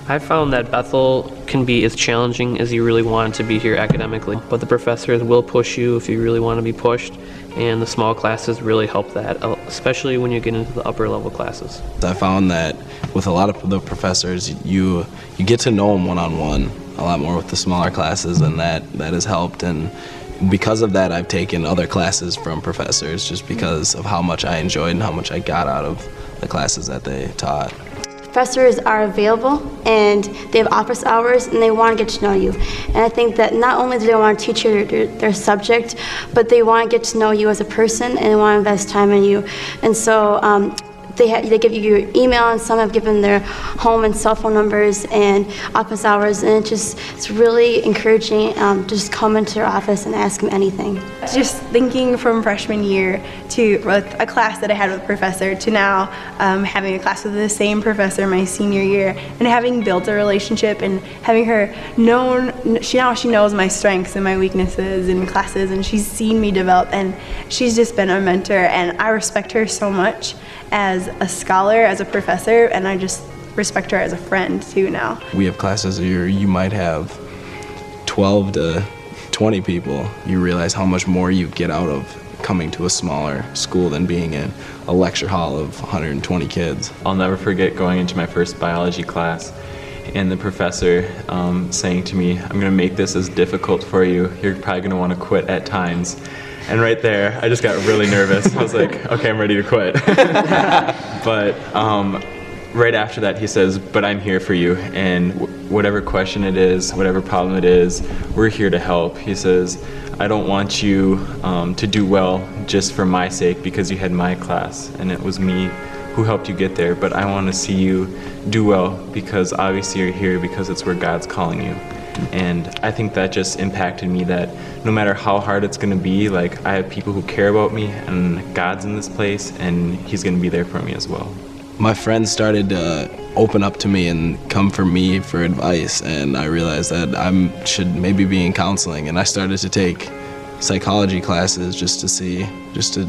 I found that Bethel can be as challenging as you really want to be here academically, but the professors will push you if you really want to be pushed, and the small classes really help that, especially when you get into the upper level classes. I found that with a lot of the professors, you get to know them one-on-one a lot more with the smaller classes, and that has helped. And because of that, I've taken other classes from professors just because of how much I enjoyed and how much I got out of the classes that they taught. Professors are available and they have office hours and they want to get to know you. And I think that not only do they want to teach you their subject, but they want to get to know you as a person and they want to invest time in you. And so they give you your email, and some have given their home and cell phone numbers and office hours, and it's really encouraging. Just come into their office and ask them anything. Just thinking from freshman year to a class that I had with a professor to now having a class with the same professor my senior year, and having built a relationship and having her she knows my strengths and my weaknesses in classes, and she's seen me develop, and she's just been a mentor, and I respect her so much as a scholar, as a professor, and I just respect her as a friend too now. We have classes where you might have 12 to 20 people. You realize how much more you get out of coming to a smaller school than being in a lecture hall of 120 kids. I'll never forget going into my first biology class and the professor saying to me, "I'm going to make this as difficult for you. You're probably going to want to quit at times." And right there, I just got really nervous. I was like, okay, I'm ready to quit. But right after that, he says, "But I'm here for you, and whatever question it is, whatever problem it is, we're here to help." He says, "I don't want you to do well just for my sake because you had my class, and it was me who helped you get there, but I want to see you do well because obviously you're here because it's where God's calling you." And I think that just impacted me, that no matter how hard it's going to be, like, I have people who care about me, and God's in this place, and He's going to be there for me as well. My friends started to open up to me and come for me for advice, and I realized that I should maybe be in counseling, and I started to take psychology classes just to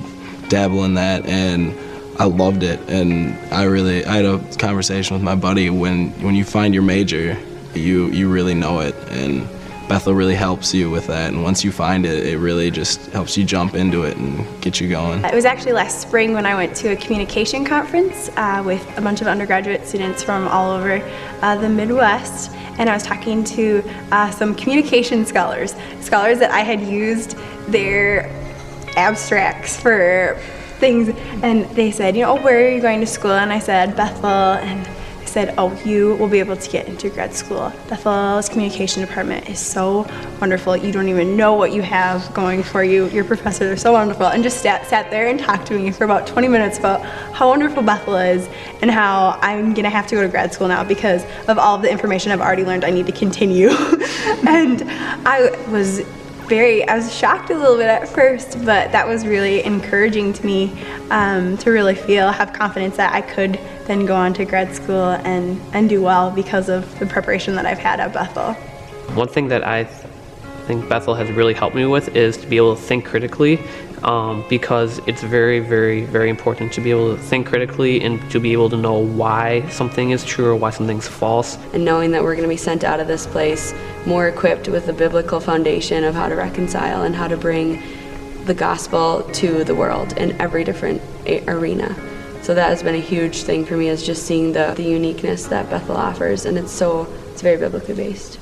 dabble in that, and I loved it. And I had a conversation with my buddy, when you find your major, you really know it, and Bethel really helps you with that, and once you find it, it really just helps you jump into it and get you going. It was actually last spring when I went to a communication conference with a bunch of undergraduate students from all over the Midwest, and I was talking to some communication scholars that I had used their abstracts for things, and they said, "Where are you going to school?" And I said, "Bethel," and said, "Oh, you will be able to get into grad school. Bethel's communication department is so wonderful. You don't even know what you have going for you. Your professors are so wonderful." And just sat there and talked to me for about 20 minutes about how wonderful Bethel is and how I'm gonna have to go to grad school now because of all of the information I've already learned. I need to continue. And I was shocked a little bit at first, but that was really encouraging to me, to really have confidence that I could then go on to grad school and do well because of the preparation that I've had at Bethel. One thing that I think Bethel has really helped me with is to be able to think critically, because it's very, very, very important to be able to think critically and to be able to know why something is true or why something's false. And knowing that we're going to be sent out of this place more equipped with the biblical foundation of how to reconcile and how to bring the gospel to the world in every different arena. So that has been a huge thing for me, is just seeing the uniqueness that Bethel offers, and it's very biblically based.